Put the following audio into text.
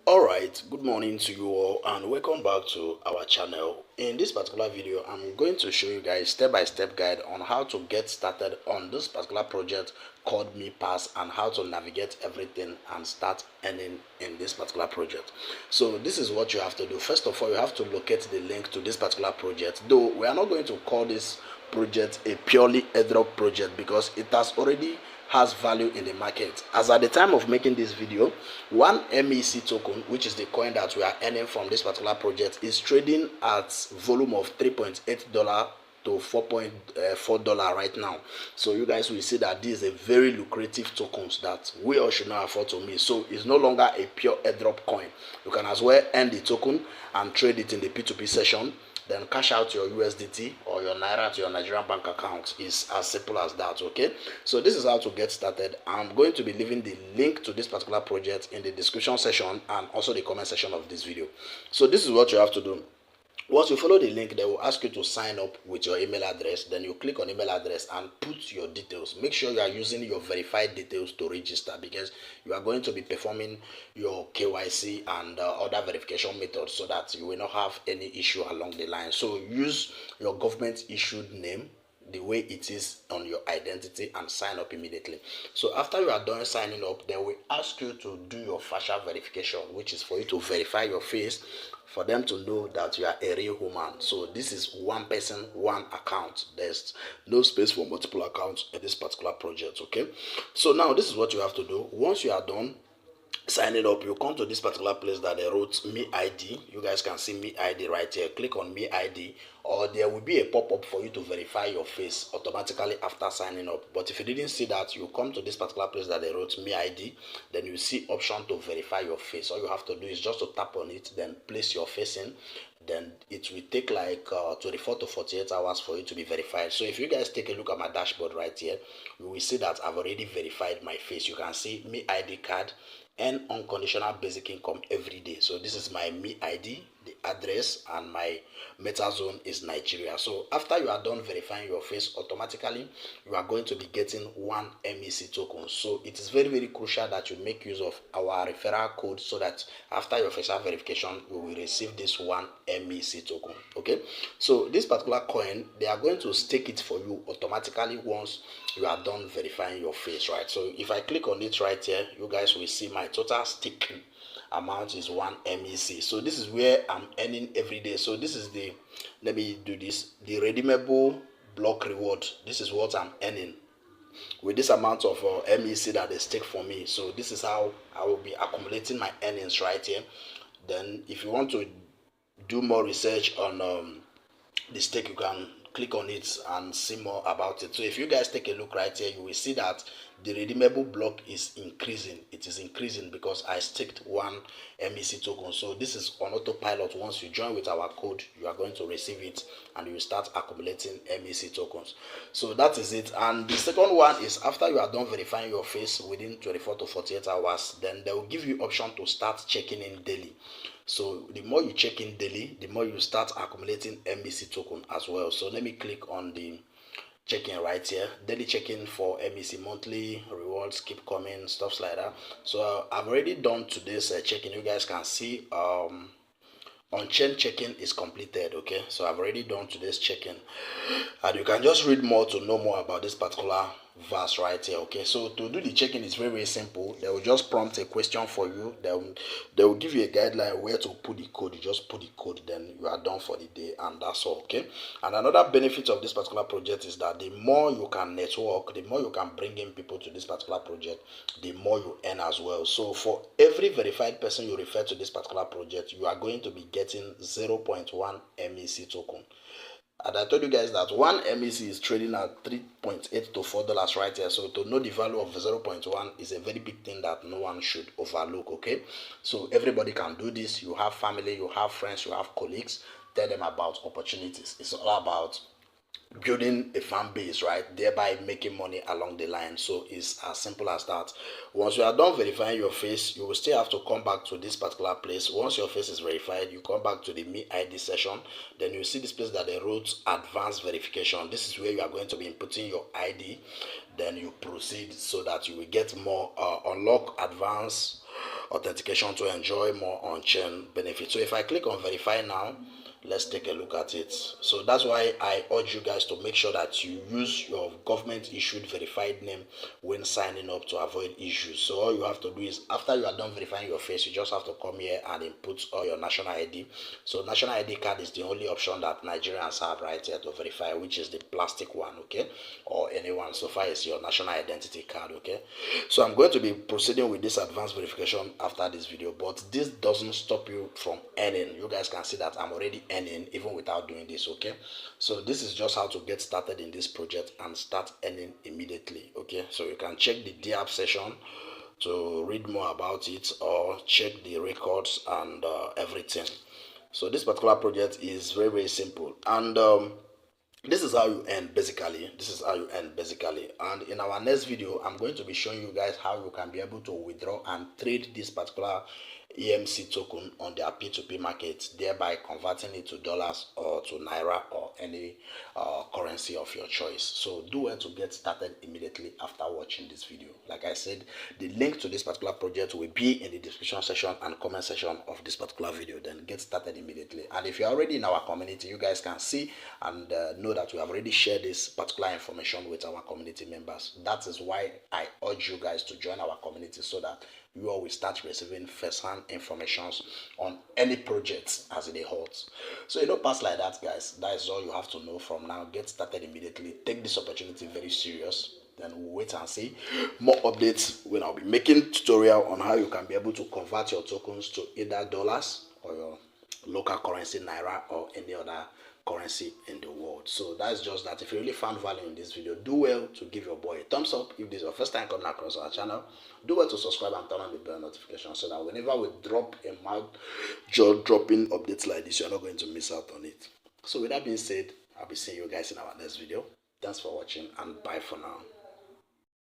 Alright, good morning to you all and welcome back to our channel. In this particular video, I'm going to show you guys step-by-step guide on how to get started on this particular project called Me Pass and how to navigate everything and start earning in this particular project. So this is what you have to do. First of all, you have to locate the link to this particular project. Though we are not going to call this project a purely airdrop project because it has value in the market. As at the time of making this video, one MEC token, which is the coin that we are earning from this particular project, is trading at volume of $3.8 to $4.4 right now. So you guys will see that this is a very lucrative tokens that we all should not afford to miss. So it's no longer a pure airdrop coin. You can as well earn the token and trade it in the P2P session, then cash out your USDT or your Naira to your Nigerian bank account. Is as simple as that. Okay, so this is how to get started. I'm going to be leaving the link to this particular project in the description section and also the comment section of this video. So this is what you have to do. Once you follow the link, they will ask you to sign up with your email address. Then you click on email address and put your details. Make sure you are using your verified details to register because you are going to be performing your KYC and other verification methods so that you will not have any issue along the line. So use your government issued name the way it is on your identity and sign up immediately. So after you are done signing up, they will ask you to do your facial verification, which is for you to verify your face for them to know that you are a real human. So this is one person, one account. There's no space for multiple accounts in this particular project. Okay, so now this is what you have to do. Once you are done signing up, you come to this particular place that they wrote Me ID. You guys can see Me ID right here. Click on Me ID, or there will be a pop-up for you to verify your face automatically after signing up. But if you didn't see that, you come to this particular place that they wrote Me ID, then you see option to verify your face. All you have to do is just to tap on it, then place your face in. Then it will take like 24 to 48 hours for you to be verified. So if you guys take a look at my dashboard right here, you will see that I've already verified my face. You can see Me ID card and unconditional basic income every day. So this is my Me ID, the address, and my meta zone is Nigeria. So after you are done verifying your face, automatically you are going to be getting one MEC token. So it is very, very crucial that you make use of our referral code so that after your facial verification, you will receive this one MEC token. Okay, so this particular coin, they are going to stake it for you automatically once you are done verifying your face, right? So if I click on it right here, you guys will see my total staking amount is one MEC. So this is where I'm earning every day. So this is the, let me do this, the redeemable block reward. This is what I'm earning with this amount of MEC that they stake for me. So this is how I will be accumulating my earnings right here. Then if you want to do more research on the stake, you can click on it and see more about it. So if you guys take a look right here, you will see that the redeemable block is increasing. It is increasing because I staked one MEC token. So this is on autopilot. Once you join with our code, you are going to receive it and you start accumulating MEC tokens. So that is it. And the second one is after you are done verifying your face within 24 to 48 hours, then they will give you option to start checking in daily. So the more you check in daily, the more you start accumulating MEC token as well. So let me click on the check-in right here. Daily check-in for MEC, monthly rewards keep coming, stuff like that. So I've already done today's check-in. You guys can see on-chain check-in is completed. Okay, so I've already done today's check-in, and you can just read more to know more about this particular verse right here. Okay, so to do the check-in is very, very simple. They will just prompt a question for you. They will give you a guideline where to put the code. You just put the code, then you are done for the day, and that's all. Okay, and another benefit of this particular project is that the more you can network, the more you can bring in people to this particular project, the more you earn as well. So for every verified person you refer to this particular project, you are going to be getting 0.1 MEC token. And I told you guys that one MEC is trading at $3.8 to $4 right here. So to know the value of 0.1 is a very big thing that no one should overlook. Okay, so everybody can do this. You have family, you have friends, you have colleagues. Tell them about opportunities. It's all about building a fan base, right, thereby making money along the line. So it's as simple as that. Once you are done verifying your face, you will still have to come back to this particular place. Once your face is verified, you come back to the Me ID session. Then you see this place that they wrote advanced verification. This is where you are going to be inputting your ID. Then you proceed so that you will get more unlock advanced authentication to enjoy more on-chain benefits. So if I click on verify now, let's take a look at it. So that's why I urge you guys to make sure that you use your government issued verified name when signing up to avoid issues. So all you have to do is, after you are done verifying your face, you just have to come here and input all your national ID. So national ID card is the only option that Nigerians have right here to verify, which is the plastic one, okay, or anyone. So far is your national identity card, okay. So I'm going to be proceeding with this advanced verification after this video, but this doesn't stop you from earning. You guys can see that I'm already earning even without doing this, okay. So this is just how to get started in this project and start earning immediately, okay. So you can check the DApp session to read more about it, or check the records and everything. So this particular project is very, very simple, and this is how you earn basically. This is how you earn basically. And in our next video, I'm going to be showing you guys how you can be able to withdraw and trade this particular EMC token on their P2P market, thereby converting it to dollars or to naira or any currency of your choice. So do well to get started immediately after watching this video. Like I said, the link to this particular project will be in the description section and comment section of this particular video. Then get started immediately. And if you're already in our community, you guys can see and know that we have already shared this particular information with our community members. That is why I urge you guys to join our community, so that you all will start receiving first-hand information on any projects as it holds. So you know, pass like that, guys. That is all you have to know from now. Get started immediately. Take this opportunity very serious. Then we'll wait and see more updates when I'll be making tutorial on how you can be able to convert your tokens to either dollars or your local currency naira or any other currency in the world. So that's just that. If you really found value in this video, do well to give your boy a thumbs up. If this is your first time coming across our channel, do well to subscribe and turn on the bell notification, so that whenever we drop a mouth jaw dropping updates like this, you're not going to miss out on it. So with that being said, I'll be seeing you guys in our next video. Thanks for watching, and bye for now.